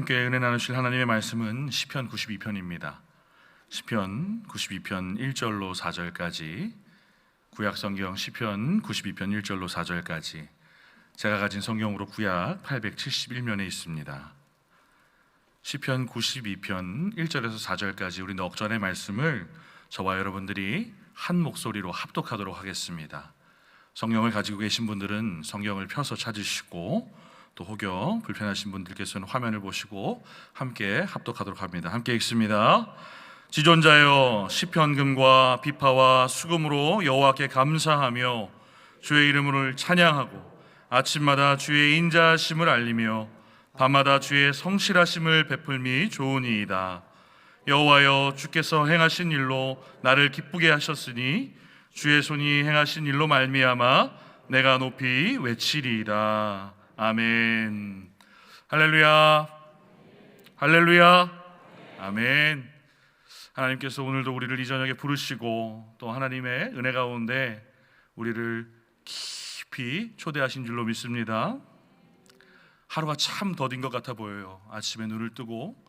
함께 은혜 나누실 하나님의 말씀은 시편 92편입니다. 시편 92편 1절로 4절까지, 구약성경 시편 92편 1절로 4절까지 제가 가진 성경으로 구약 871면에 있습니다. 시편 92편 1절에서 4절까지 우리 넉 절의 말씀을 저와 여러분들이 한 목소리로 합독하도록 하겠습니다. 성경을 가지고 계신 분들은 성경을 펴서 찾으시고, 또 혹여 불편하신 분들께서는 화면을 보시고 함께 합독하도록 합니다. 함께 읽습니다. 지존자여, 시편금과 비파와 수금으로 여호와께 감사하며 주의 이름을 찬양하고 아침마다 주의 인자하심을 알리며 밤마다 주의 성실하심을 베풀미 좋으니이다. 여호와여, 주께서 행하신 일로 나를 기쁘게 하셨으니 주의 손이 행하신 일로 말미암아 내가 높이 외치리이다. 아멘. 할렐루야, 할렐루야, 아멘. 하나님께서 오늘도 우리를 이 저녁에 부르시고 또 하나님의 은혜 가운데 우리를 깊이 초대하신 줄로 믿습니다. 하루가 참 더딘 것 같아 보여요. 아침에 눈을 뜨고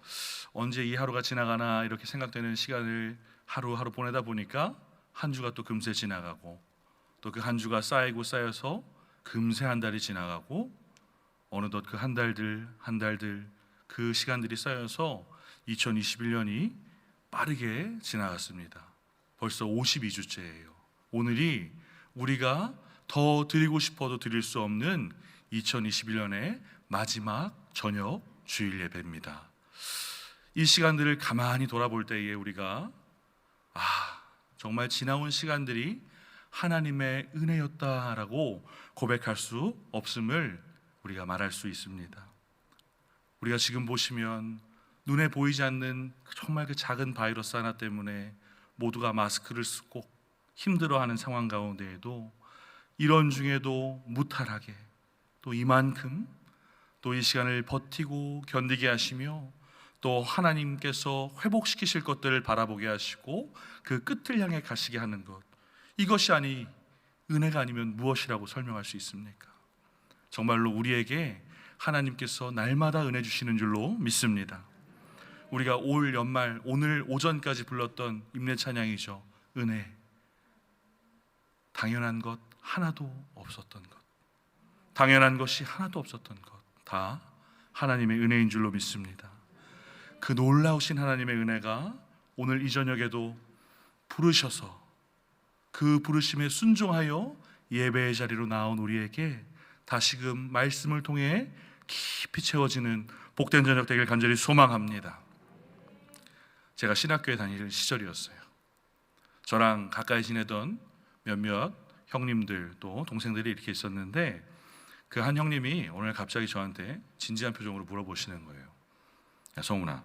언제 이 하루가 지나가나 이렇게 생각되는 시간을 하루하루 보내다 보니까 한 주가 또 금세 지나가고, 또 그 한 주가 쌓이고 쌓여서 금세 한 달이 지나가고, 어느덧 그 한 달들 그 시간들이 쌓여서 2021년이 빠르게 지나갔습니다. 벌써 52주째예요. 오늘이 우리가 더 드리고 싶어도 드릴 수 없는 2021년의 마지막 저녁 주일 예배입니다. 이 시간들을 가만히 돌아볼 때에 우리가 정말 지나온 시간들이 하나님의 은혜였다라고 고백할 수 없음을 우리가 말할 수 있습니다. 우리가 지금 보시면 눈에 보이지 않는 정말 그 작은 바이러스 하나 때문에 모두가 마스크를 쓰고 힘들어하는 상황 가운데에도, 이런 중에도 무탈하게 또 이만큼 또 이 시간을 버티고 견디게 하시며, 또 하나님께서 회복시키실 것들을 바라보게 하시고 그 끝을 향해 가시게 하는 것, 이것이 은혜가 아니면 무엇이라고 설명할 수 있습니까? 정말로 우리에게 하나님께서 날마다 은혜 주시는 줄로 믿습니다. 우리가 올 연말 오늘 오전까지 불렀던 임례 찬양이죠. 은혜, 당연한 것 하나도 없었던 것, 당연한 것이 하나도 없었던 것, 다 하나님의 은혜인 줄로 믿습니다. 그 놀라우신 하나님의 은혜가 오늘 이 저녁에도 부르셔서 그 부르심에 순종하여 예배의 자리로 나온 우리에게 다시금 말씀을 통해 깊이 채워지는 복된 저녁 되길 간절히 소망합니다. 제가 신학교에 다니는 시절이었어요. 저랑 가까이 지내던 몇몇 형님들 또 동생들이 이렇게 있었는데, 그 한 형님이 오늘 갑자기 저한테 진지한 표정으로 물어보시는 거예요. 야, 성훈아,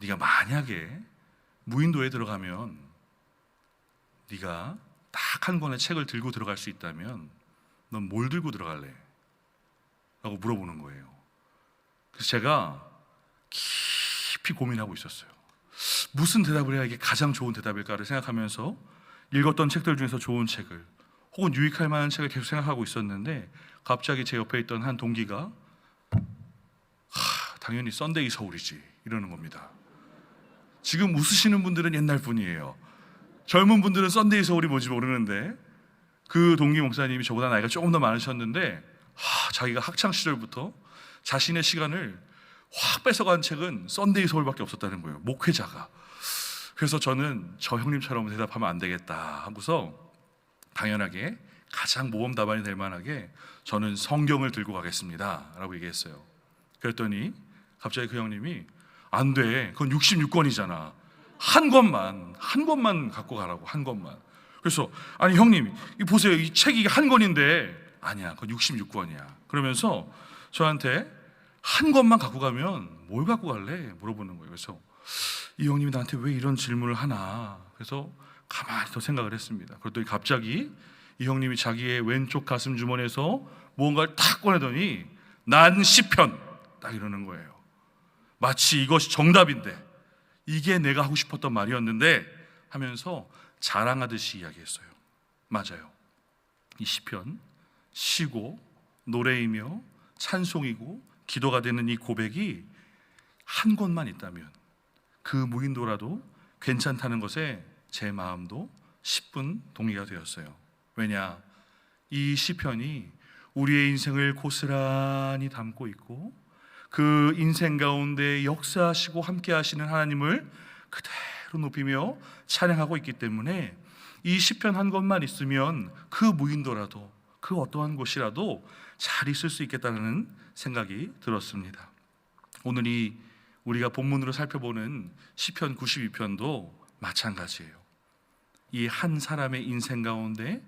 네가 만약에 무인도에 들어가면 네가 딱 한 권의 책을 들고 들어갈 수 있다면 넌 뭘 들고 들어갈래? 라고 물어보는 거예요. 그래서 제가 깊이 고민하고 있었어요. 무슨 대답을 해야 이게 가장 좋은 대답일까를 생각하면서 읽었던 책들 중에서 좋은 책을, 혹은 유익할 만한 책을 계속 생각하고 있었는데, 갑자기 제 옆에 있던 한 동기가 당연히 썬데이 서울이지 이러는 겁니다. 지금 웃으시는 분들은 옛날 분이에요. 젊은 분들은 썬데이 서울이 뭔지 모르는데, 그 동기 목사님이 저보다 나이가 조금 더 많으셨는데 자기가 학창 시절부터 자신의 시간을 확 뺏어간 책은 썬데이 서울밖에 없었다는 거예요. 목회자가. 그래서 저는 저 형님처럼 대답하면 안 되겠다 하고서 당연하게 가장 모범 답안이 될 만하게 저는 성경을 들고 가겠습니다 라고 얘기했어요. 그랬더니 갑자기 그 형님이 안 돼, 그건 66권이잖아, 한 권만 갖고 가라고, 한 권만. 그래서 아니 형님, 이 보세요, 이 책이 한 권인데. 아니야, 그건 66권이야 그러면서 저한테 한 권만 갖고 가면 뭘 갖고 갈래? 물어보는 거예요. 그래서 이 형님이 나한테 왜 이런 질문을 하나, 그래서 가만히 더 생각을 했습니다. 그랬더니 갑자기 이 형님이 자기의 왼쪽 가슴 주머니에서 무언가를 탁 꺼내더니 난 시편, 딱 이러는 거예요. 마치 이것이 정답인데, 이게 내가 하고 싶었던 말이었는데 하면서 자랑하듯이 이야기했어요. 맞아요, 이 시편 시고 노래이며 찬송이고 기도가 되는 이 고백이 한 곳만 있다면 그 무인도라도 괜찮다는 것에 제 마음도 10분 동의가 되었어요. 왜냐? 이 시편이 우리의 인생을 고스란히 담고 있고 그 인생 가운데 역사하시고 함께 하시는 하나님을 그대로 높이며 찬양하고 있기 때문에 이 시편 한 권만 있으면 그 무인도라도 그 어떠한 곳이라도 잘 있을 수 있겠다는 생각이 들었습니다. 오늘 우리가 본문으로 살펴보는 시편 92편도 마찬가지예요. 이 한 사람의 인생 가운데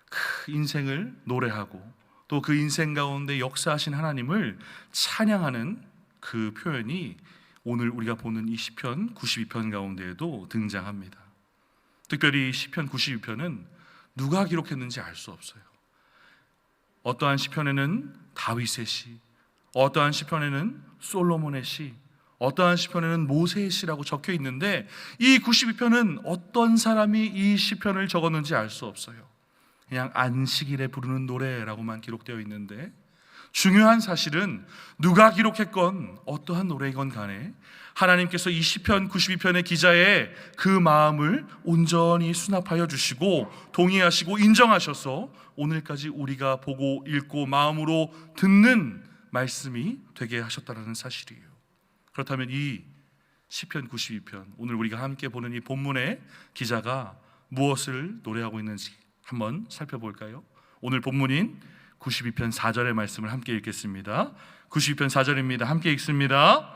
그 인생을 노래하고 또 그 인생 가운데 역사하신 하나님을 찬양하는 그 표현이 오늘 우리가 보는 이 시편 92편 가운데에도 등장합니다. 특별히 시편 92편은 누가 기록했는지 알 수 없어요. 어떠한 시편에는 다윗의 시, 어떠한 시편에는 솔로몬의 시, 어떠한 시편에는 모세의 시라고 적혀 있는데 이 92편은 어떤 사람이 이 시편을 적었는지 알 수 없어요. 그냥 안식일에 부르는 노래라고만 기록되어 있는데 중요한 사실은 누가 기록했건 어떠한 노래이건 간에 하나님께서 이 시편 92편의 기자의 그 마음을 온전히 수납하여 주시고 동의하시고 인정하셔서 오늘까지 우리가 보고 읽고 마음으로 듣는 말씀이 되게 하셨다는 사실이에요. 그렇다면 이 시편 92편, 오늘 우리가 함께 보는 이 본문의 기자가 무엇을 노래하고 있는지 한번 살펴볼까요? 오늘 본문인 92편 4절의 말씀을 함께 읽겠습니다. 92편 4절입니다. 함께 읽습니다.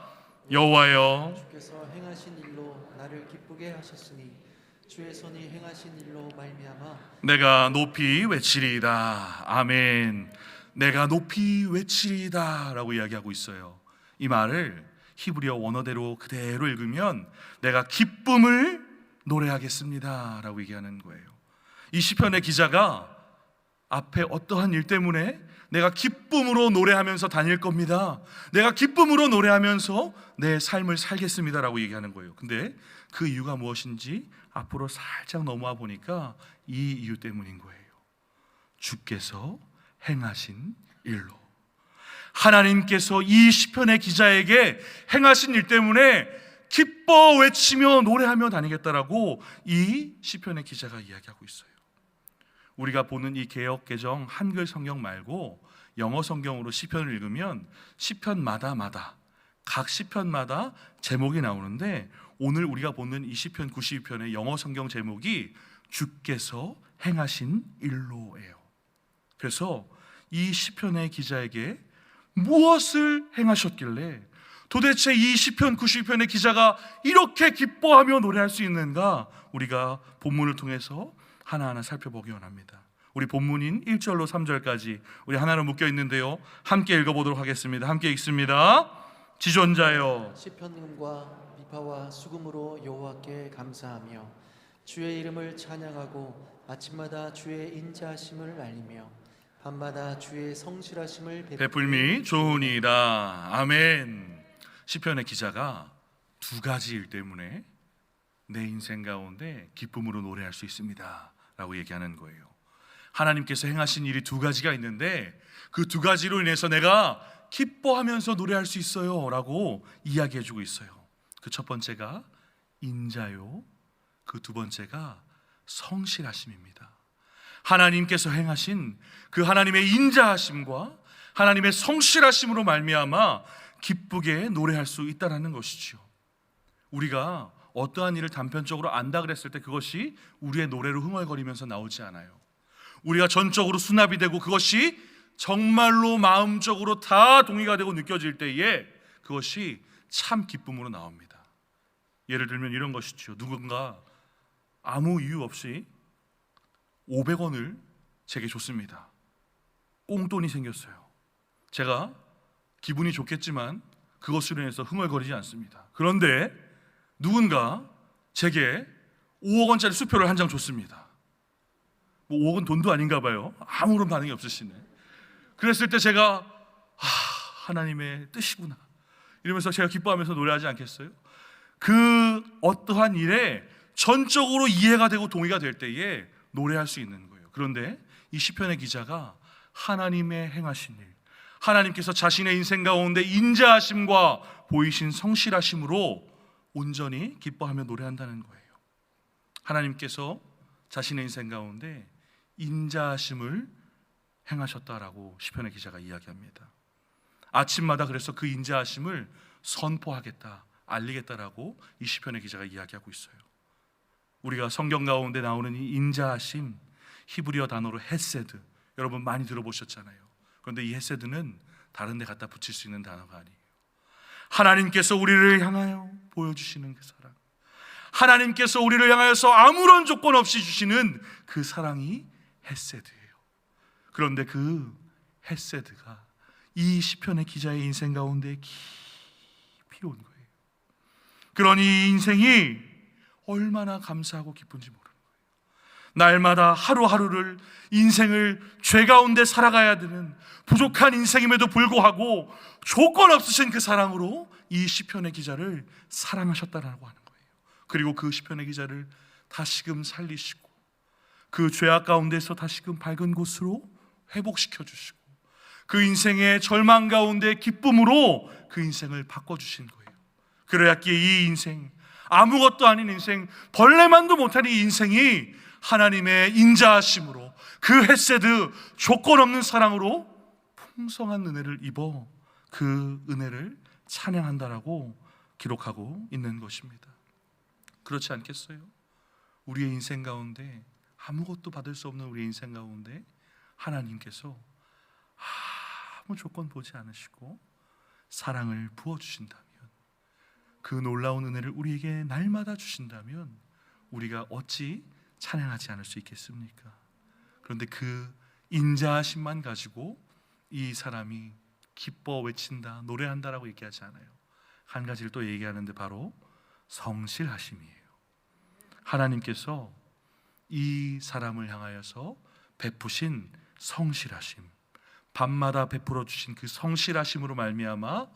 여호와여, 주께서 행하신 일로 나를 기쁘게 하셨으니 주의 손이 행하신 일로 말미암아 내가 높이 외치리이다. 아멘. 내가 높이 외치리이다 라고 이야기하고 있어요. 이 말을 히브리어 원어대로 그대로 읽으면 내가 기쁨을 노래하겠습니다 라고 얘기하는 거예요. 이 시편의 기자가 앞에 어떠한 일 때문에 내가 기쁨으로 노래하면서 다닐 겁니다, 내가 기쁨으로 노래하면서 내 삶을 살겠습니다 라고 얘기하는 거예요. 근데 그 이유가 무엇인지 앞으로 살짝 넘어와 보니까 이 이유 때문인 거예요. 주께서 행하신 일로, 하나님께서 이 시편의 기자에게 행하신 일 때문에 기뻐 외치며 노래하며 다니겠다라고 이 시편의 기자가 이야기하고 있어요. 우리가 보는 이 개역 개정 한글 성경 말고 영어 성경으로 시편을 읽으면 시편마다 각 시편마다 제목이 나오는데 오늘 우리가 보는 이 시편 92편의 영어 성경 제목이 주께서 행하신 일로예요. 그래서 이 시편의 기자에게 무엇을 행하셨길래 도대체 이 시편 92편의 기자가 이렇게 기뻐하며 노래할 수 있는가, 우리가 본문을 통해서 하나하나 살펴보기 원합니다. 우리 본문인 1절로 3절까지 우리 하나로 묶여 있는데요, 함께 읽어보도록 하겠습니다. 함께 읽습니다. 지존자여, 시편음과 비파와 수금으로 여호와께 감사하며 주의 이름을 찬양하고 아침마다 주의 인자하심을 알리며 밤마다 주의 성실하심을 베풀미 좋으니이다. 아멘. 시편의 기자가 두 가지 일 때문에 내 인생 가운데 기쁨으로 노래할 수 있습니다 라고 얘기하는 거예요. 하나님께서 행하신 일이 두 가지가 있는데 그 두 가지로 인해서 내가 기뻐하면서 노래할 수 있어요 라고 이야기해주고 있어요. 그 첫 번째가 인자요, 그 두 번째가 성실하심입니다. 하나님께서 행하신 그 하나님의 인자하심과 하나님의 성실하심으로 말미암아 기쁘게 노래할 수 있다는 것이죠. 우리가 어떠한 일을 단편적으로 안다 그랬을 때 그것이 우리의 노래로 흥얼거리면서 나오지 않아요. 우리가 전적으로 수납이 되고 그것이 정말로 마음적으로 다 동의가 되고 느껴질 때에 그것이 참 기쁨으로 나옵니다. 예를 들면 이런 것이죠. 누군가 아무 이유 없이 500원을 제게 줬습니다. 꽁돈이 생겼어요. 제가 기분이 좋겠지만 그것으로 인해서 흥얼거리지 않습니다. 그런데 누군가 제게 5억 원짜리 수표를 한 장 줬습니다. 5억은 돈도 아닌가 봐요. 아무런 반응이 없으시네. 그랬을 때 제가 하나님의 뜻이구나 이러면서 제가 기뻐하면서 노래하지 않겠어요? 그 어떠한 일에 전적으로 이해가 되고 동의가 될 때에 노래할 수 있는 거예요. 그런데 이 시편의 기자가 하나님의 행하신 일, 하나님께서 자신의 인생 가운데 인자하심과 보이신 성실하심으로 온전히 기뻐하며 노래한다는 거예요. 하나님께서 자신의 인생 가운데 인자하심을 행하셨다라고 시편의 기자가 이야기합니다. 아침마다 그래서 그 인자하심을 선포하겠다, 알리겠다라고 이 시편의 기자가 이야기하고 있어요. 우리가 성경 가운데 나오는 이 인자하심, 히브리어 단어로 헤세드, 여러분 많이 들어보셨잖아요. 그런데 이 헤세드는 다른 데 갖다 붙일 수 있는 단어가 아니에요. 하나님께서 우리를 향하여 보여주시는 그 사랑, 하나님께서 우리를 향하여서 아무런 조건 없이 주시는 그 사랑이 헤세드예요. 그런데 그 헤세드가 이 시편의 기자의 인생 가운데 깊이 온 거예요. 그러니 이 인생이 얼마나 감사하고 기쁜지 모르는 거예요. 날마다 하루하루를 인생을 죄 가운데 살아가야 되는 부족한 인생임에도 불구하고 조건 없으신 그 사랑으로 이 시편의 기자를 사랑하셨다라고 하는 거예요. 그리고 그 시편의 기자를 다시금 살리시고 그 죄악 가운데서 다시금 밝은 곳으로 회복시켜 주시고 그 인생의 절망 가운데 기쁨으로 그 인생을 바꿔주신 거예요. 그래야기에 이 인생, 아무것도 아닌 인생, 벌레만도 못하는 이 인생이 하나님의 인자하심으로 그 헤세드, 조건 없는 사랑으로 풍성한 은혜를 입어 그 은혜를 찬양한다라고 기록하고 있는 것입니다. 그렇지 않겠어요? 우리의 인생 가운데 아무것도 받을 수 없는 우리의 인생 가운데 하나님께서 아무 조건 보지 않으시고 사랑을 부어주신다면, 그 놀라운 은혜를 우리에게 날마다 주신다면 우리가 어찌 찬양하지 않을 수 있겠습니까? 그런데 그 인자하심만 가지고 이 사람이 기뻐 외친다, 노래한다라고 얘기하지 않아요. 한 가지를 또 얘기하는데 바로 성실하심이에요. 하나님께서 이 사람을 향하여서 베푸신 성실하심, 밤마다 베풀어 주신 그 성실하심으로 말미암아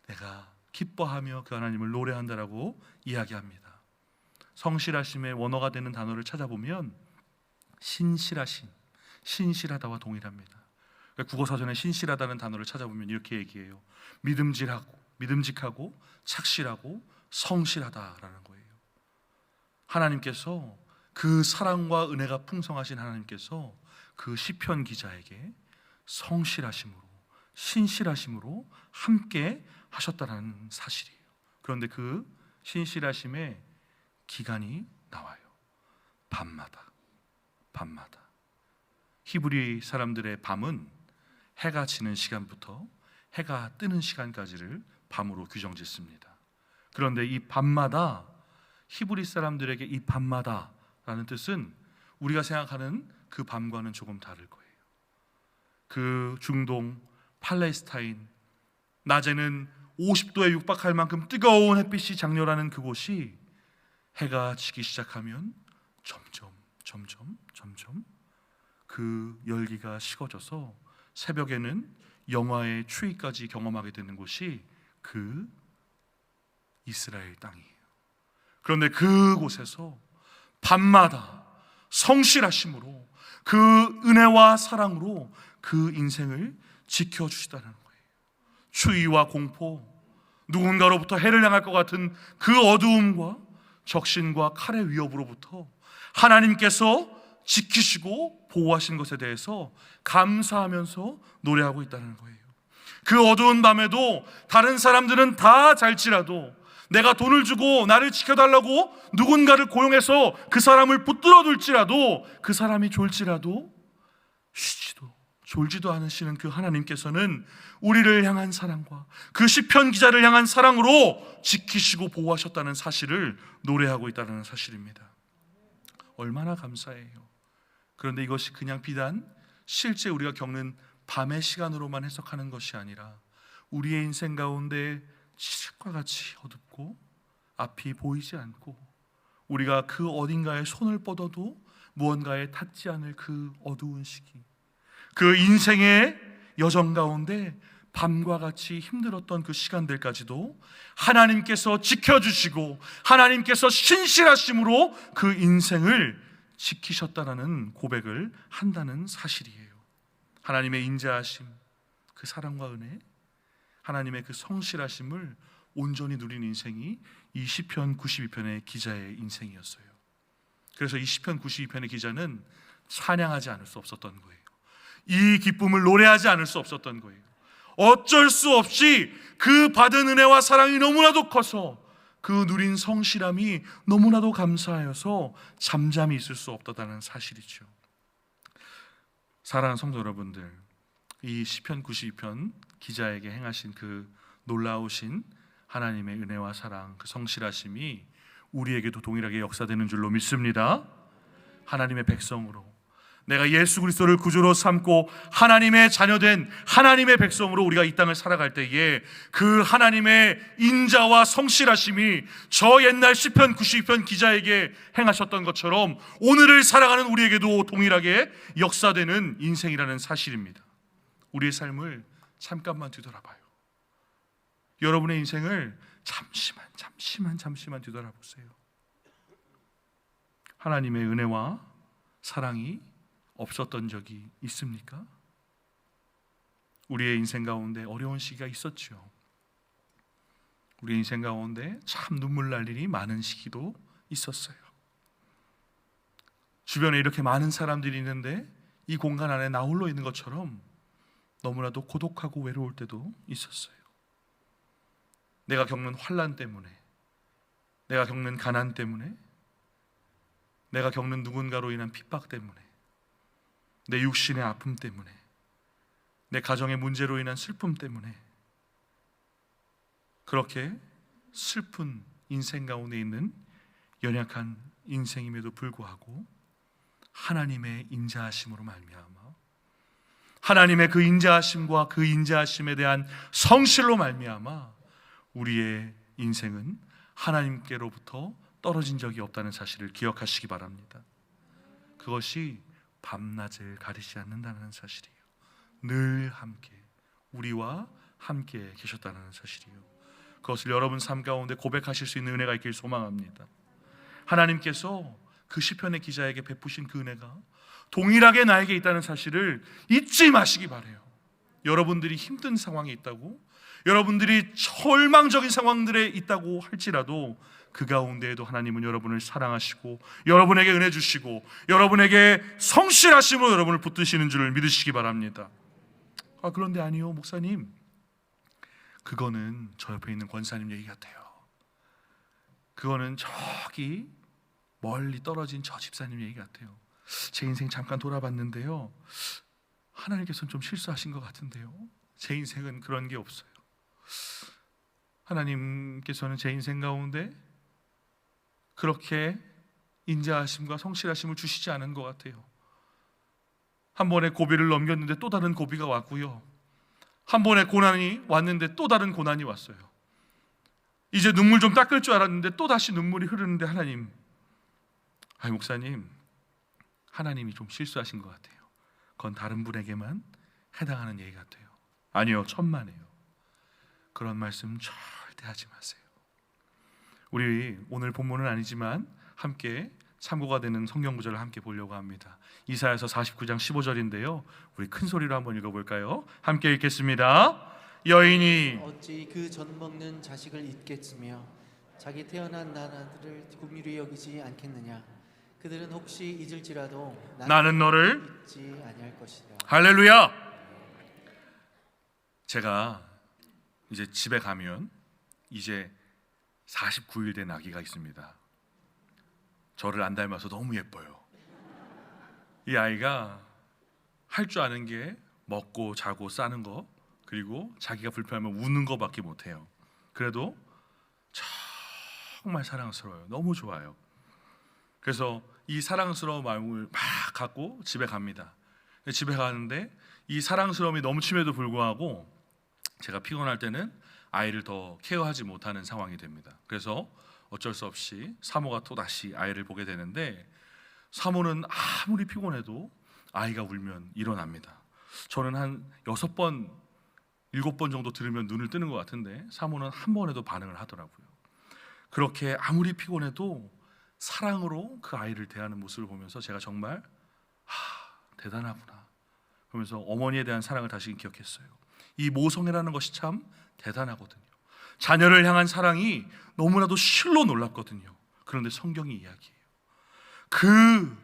내가 기뻐하며 그 하나님을 노래한다라고 이야기합니다. 성실하심의 원어가 되는 단어를 찾아보면 신실하심, 신실하다와 동일합니다. 국어사전에 신실하다는 단어를 찾아보면 이렇게 얘기해요. 믿음직하고 착실하고 성실하다라는 거예요. 하나님께서 그 사랑과 은혜가 풍성하신 하나님께서 그 시편 기자에게 성실하심으로, 신실하심으로 함께 하셨다는 사실이에요. 그런데 그 신실하심의 기간이 나와요. 밤마다. 히브리 사람들의 밤은 해가 지는 시간부터 해가 뜨는 시간까지를 밤으로 규정짓습니다. 그런데 이 밤마다, 히브리 사람들에게 이 밤마다라는 뜻은 우리가 생각하는 그 밤과는 조금 다를 거예요. 그 중동 팔레스타인, 낮에는 50도에 육박할 만큼 뜨거운 햇빛이 장렬하는 그곳이 해가 지기 시작하면 점점 그 열기가 식어져서 새벽에는 영하의 추위까지 경험하게 되는 곳이 그 이스라엘 땅이에요. 그런데 그곳에서 밤마다 성실하심으로 그 은혜와 사랑으로 그 인생을 지켜주시다는 거예요. 추위와 공포, 누군가로부터 해를 향할 것 같은 그 어두움과 적신과 칼의 위협으로부터 하나님께서 지키시고 보호하신 것에 대해서 감사하면서 노래하고 있다는 거예요. 그 어두운 밤에도 다른 사람들은 다 잘지라도 내가 돈을 주고 나를 지켜달라고 누군가를 고용해서 그 사람을 붙들어 둘지라도, 그 사람이 졸지라도 쉬지도 졸지도 않으시는 그 하나님께서는 우리를 향한 사랑과 그 시편 기자를 향한 사랑으로 지키시고 보호하셨다는 사실을 노래하고 있다는 사실입니다. 얼마나 감사해요. 그런데 이것이 그냥 비단 실제 우리가 겪는 밤의 시간으로만 해석하는 것이 아니라 우리의 인생 가운데 칠흑과 같이 어둡고 앞이 보이지 않고 우리가 그 어딘가에 손을 뻗어도 무언가에 닿지 않을 그 어두운 시기, 그 인생의 여정 가운데 밤과 같이 힘들었던 그 시간들까지도 하나님께서 지켜주시고 하나님께서 신실하심으로 그 인생을 지키셨다라는 고백을 한다는 사실이에요. 하나님의 인자하심, 그 사랑과 은혜, 하나님의 그 성실하심을 온전히 누린 인생이 이 시편 92편의 기자의 인생이었어요. 그래서 이 시편 92편의 기자는 찬양하지 않을 수 없었던 거예요. 이 기쁨을 노래하지 않을 수 없었던 거예요. 어쩔 수 없이 그 받은 은혜와 사랑이 너무나도 커서 그 누린 성실함이 너무나도 감사하여서 잠잠히 있을 수 없다는 사실이죠. 사랑하는 성도 여러분들, 이 시편 92편 기자에게 행하신 그 놀라우신 하나님의 은혜와 사랑, 그 성실하심이 우리에게도 동일하게 역사되는 줄로 믿습니다. 하나님의 백성으로, 내가 예수 그리스도를 구주로 삼고 하나님의 자녀된 하나님의 백성으로 우리가 이 땅을 살아갈 때에 그 하나님의 인자와 성실하심이 저 옛날 시편 92편 기자에게 행하셨던 것처럼 오늘을 살아가는 우리에게도 동일하게 역사되는 인생이라는 사실입니다. 우리의 삶을 잠깐만 뒤돌아봐요. 여러분의 인생을 잠시만 뒤돌아보세요. 하나님의 은혜와 사랑이 없었던 적이 있습니까? 우리의 인생 가운데 어려운 시기가 있었죠. 우리의 인생 가운데 참 눈물 날 일이 많은 시기도 있었어요. 주변에 이렇게 많은 사람들이 있는데 이 공간 안에 나 홀로 있는 것처럼 너무나도 고독하고 외로울 때도 있었어요. 내가 겪는 환난 때문에, 내가 겪는 가난 때문에, 내가 겪는 누군가로 인한 핍박 때문에, 내 육신의 아픔 때문에, 내 가정의 문제로 인한 슬픔 때문에 그렇게 슬픈 인생 가운데 있는 연약한 인생임에도 불구하고 하나님의 인자하심으로 말미암아, 하나님의 그 인자하심과 그 인자하심에 대한 성실로 말미암아 우리의 인생은 하나님께로부터 떨어진 적이 없다는 사실을 기억하시기 바랍니다. 그것이 밤낮을 가리지 않는다는 사실이에요. 늘 함께, 우리와 함께 계셨다는 사실이에요. 그것을 여러분 삶 가운데 고백하실 수 있는 은혜가 있길 소망합니다. 하나님께서 그 시편의 기자에게 베푸신 그 은혜가 동일하게 나에게 있다는 사실을 잊지 마시기 바라요. 여러분들이 힘든 상황에 있다고, 여러분들이 절망적인 상황들에 있다고 할지라도 그 가운데에도 하나님은 여러분을 사랑하시고 여러분에게 은혜 주시고 여러분에게 성실하심으로 여러분을 붙드시는 줄을 믿으시기 바랍니다. 그런데 아니요, 목사님, 그거는 저 옆에 있는 권사님 얘기 같아요. 그거는 저기 멀리 떨어진 저 집사님 얘기 같아요. 제 인생 잠깐 돌아봤는데요, 하나님께서는 좀 실수하신 것 같은데요. 제 인생은 그런 게 없어요. 하나님께서는 제 인생 가운데 그렇게 인자하심과 성실하심을 주시지 않은 것 같아요. 한 번의 고비를 넘겼는데 또 다른 고비가 왔고요, 한 번의 고난이 왔는데 또 다른 고난이 왔어요. 이제 눈물 좀 닦을 줄 알았는데 또 다시 눈물이 흐르는데 하나님, 목사님, 하나님이 좀 실수하신 것 같아요. 그건 다른 분에게만 해당하는 얘기 같아요. 아니요, 천만에요. 그런 말씀 절대 하지 마세요. 우리 오늘 본문은 아니지만 함께 참고가 되는 성경 구절을 함께 보려고 합니다. 이사야서 49장 15절인데요. 우리 큰 소리로 한번 읽어볼까요? 함께 읽겠습니다. 여인이 어찌 그 젖 먹는 자식을 잊겠으며 자기 태어난 나라들을 긍휼히 여기지 않겠느냐. 그들은 혹시 잊을지라도 나는 너를 잊지 아니할 것이라. 할렐루야. 제가 이제 집에 가면 이제 49일 된 아기가 있습니다. 저를 안 닮아서 너무 예뻐요. 이 아이가 할 줄 아는 게 먹고 자고 싸는 거, 그리고 자기가 불편하면 우는 거밖에 못해요. 그래도 정말 사랑스러워요. 너무 좋아요. 그래서 이 사랑스러운 마음을 막 갖고 집에 갑니다. 집에 가는데 이 사랑스러움이 넘침에도 불구하고 제가 피곤할 때는 아이를 더 케어하지 못하는 상황이 됩니다. 그래서 어쩔 수 없이 사모가 또다시 아이를 보게 되는데, 사모는 아무리 피곤해도 아이가 울면 일어납니다. 저는 한 6번, 7번 정도 들으면 눈을 뜨는 것 같은데 사모는 한 번에도 반응을 하더라고요. 그렇게 아무리 피곤해도 사랑으로 그 아이를 대하는 모습을 보면서 제가 정말 대단하구나 그러면서 어머니에 대한 사랑을 다시 기억했어요. 이 모성애라는 것이 참 대단하거든요. 자녀를 향한 사랑이 너무나도 실로 놀랍거든요. 그런데 성경이 이야기해요. 그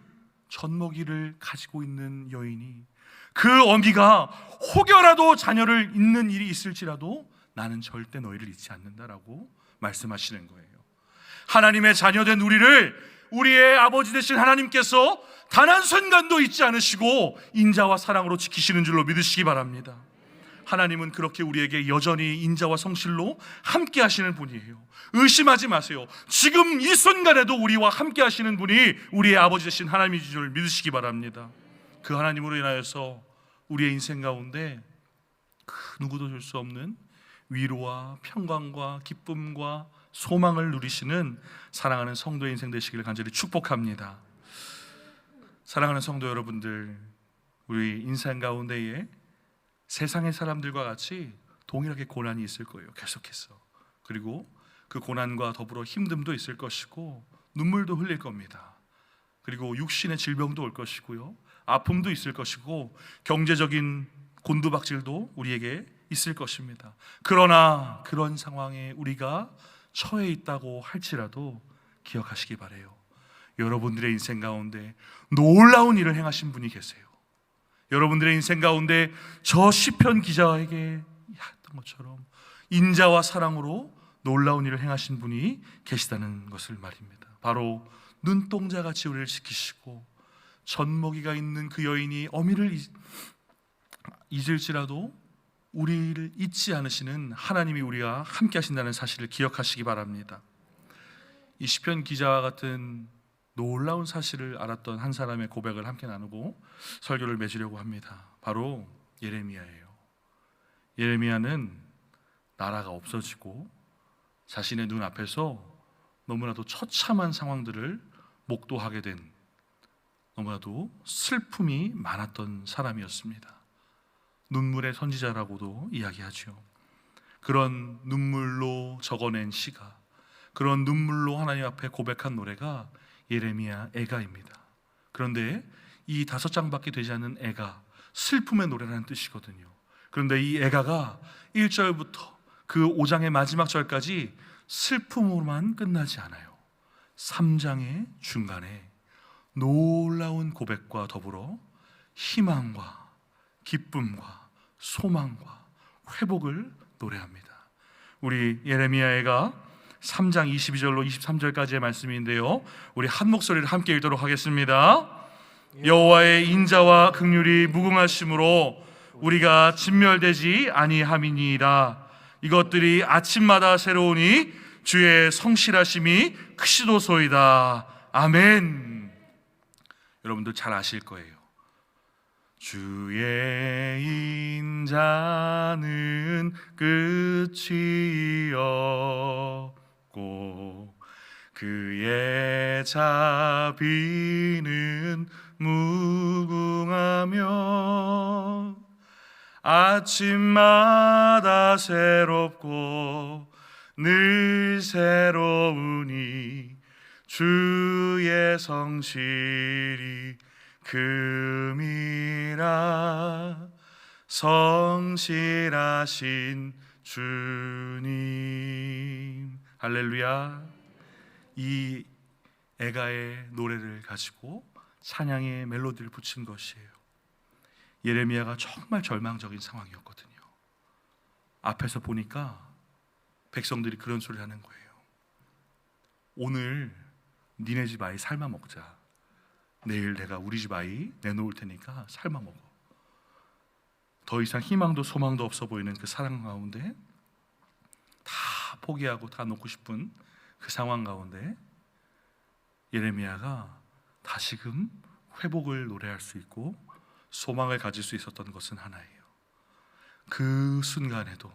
젖먹이를 가지고 있는 여인이 그 어미가 혹여라도 자녀를 잊는 일이 있을지라도 나는 절대 너희를 잊지 않는다라고 말씀하시는 거예요. 하나님의 자녀된 우리의 아버지 되신 하나님께서 단 한 순간도 잊지 않으시고 인자와 사랑으로 지키시는 줄로 믿으시기 바랍니다. 하나님은 그렇게 우리에게 여전히 인자와 성실로 함께 하시는 분이에요. 의심하지 마세요. 지금 이 순간에도 우리와 함께 하시는 분이 우리의 아버지 되신 하나님인 줄 믿으시기 바랍니다. 그 하나님으로 인하여서 우리의 인생 가운데 그 누구도 줄 수 없는 위로와 평강과 기쁨과 소망을 누리시는 사랑하는 성도의 인생 되시기를 간절히 축복합니다. 사랑하는 성도 여러분들, 우리 인생 가운데에 세상의 사람들과 같이 동일하게 고난이 있을 거예요. 계속해서. 그리고 그 고난과 더불어 힘듦도 있을 것이고 눈물도 흘릴 겁니다. 그리고 육신의 질병도 올 것이고요, 아픔도 있을 것이고 경제적인 곤두박질도 우리에게 있을 것입니다. 그러나 그런 상황에 우리가 처해 있다고 할지라도 기억하시기 바라요. 여러분들의 인생 가운데 놀라운 일을 행하신 분이 계세요. 여러분들의 인생 가운데 저 시편 기자에게 했던 것처럼 인자와 사랑으로 놀라운 일을 행하신 분이 계시다는 것을 말입니다. 바로 눈동자같이 우리를 지키시고 젖먹이가 있는 그 여인이 어미를 잊을지라도 우리를 잊지 않으시는 하나님이 우리와 함께 하신다는 사실을 기억하시기 바랍니다. 이 시편 기자와 같은 놀라운 사실을 알았던 한 사람의 고백을 함께 나누고 설교를 맺으려고 합니다. 바로 예레미야예요. 예레미야는 나라가 없어지고 자신의 눈앞에서 너무나도 처참한 상황들을 목도하게 된 너무나도 슬픔이 많았던 사람이었습니다. 눈물의 선지자라고도 이야기하죠. 그런 눈물로 적어낸 시가, 그런 눈물로 하나님 앞에 고백한 노래가 예레미야 애가입니다. 그런데 이 5장밖에 되지 않는 애가 슬픔의 노래라는 뜻이거든요. 그런데 이 애가가 1절부터 그 5장의 마지막 절까지 슬픔으로만 끝나지 않아요. 3장의 중간에 놀라운 고백과 더불어 희망과 기쁨과 소망과 회복을 노래합니다. 우리 예레미야가 3장 22절로 23절까지의 말씀인데요, 우리 한 목소리를 함께 읽도록 하겠습니다. 여호와의 인자와 긍휼이 무궁하심으로 우리가 진멸되지 아니함이니이다. 이것들이 아침마다 새로우니 주의 성실하심이 크시도소이다. 아멘. 여러분들 잘 아실 거예요. 주의 인자는 끝이 없고 그의 자비는 무궁하며 아침마다 새롭고 늘 새로우니 주의 성실이 금이라. 성실하신 주님. 할렐루야. 이 애가의 노래를 가지고 찬양의 멜로디를 붙인 것이에요. 예레미야가 정말 절망적인 상황이었거든요. 앞에서 보니까 백성들이 그런 소리를 하는 거예요. 오늘 니네 집 아이 삶아 먹자. 내일 내가 우리 집 아이 내놓을 테니까 삶아 먹어. 더 이상 희망도 소망도 없어 보이는 그 사랑 가운데, 다 포기하고 다 놓고 싶은 그 상황 가운데 예레미야가 다시금 회복을 노래할 수 있고 소망을 가질 수 있었던 것은 하나예요. 그 순간에도,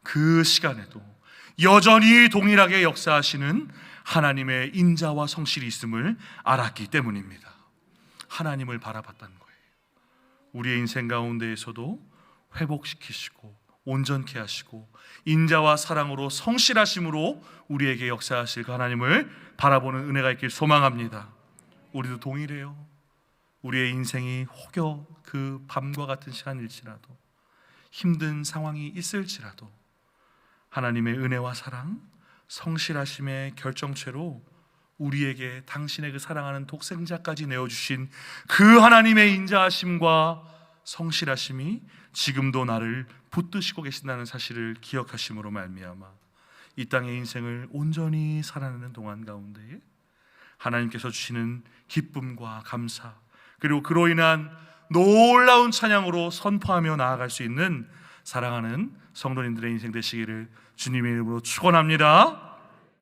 그 시간에도 여전히 동일하게 역사하시는 하나님의 인자와 성실이 있음을 알았기 때문입니다. 하나님을 바라봤다는 거예요. 우리의 인생 가운데에서도 회복시키시고 온전케 하시고 인자와 사랑으로 성실하심으로 우리에게 역사하실 그 하나님을 바라보는 은혜가 있길 소망합니다. 우리도 동일해요. 우리의 인생이 혹여 그 밤과 같은 시간일지라도, 힘든 상황이 있을지라도 하나님의 은혜와 사랑, 성실하심의 결정체로 우리에게 당신의 그 사랑하는 독생자까지 내어주신 그 하나님의 인자하심과 성실하심이 지금도 나를 붙드시고 계신다는 사실을 기억하심으로 말미암아 이 땅의 인생을 온전히 살아내는 동안 가운데 하나님께서 주시는 기쁨과 감사, 그리고 그로 인한 놀라운 찬양으로 선포하며 나아갈 수 있는 사랑하는 성도님들의 인생 되시기를 주님의 이름으로 축원합니다.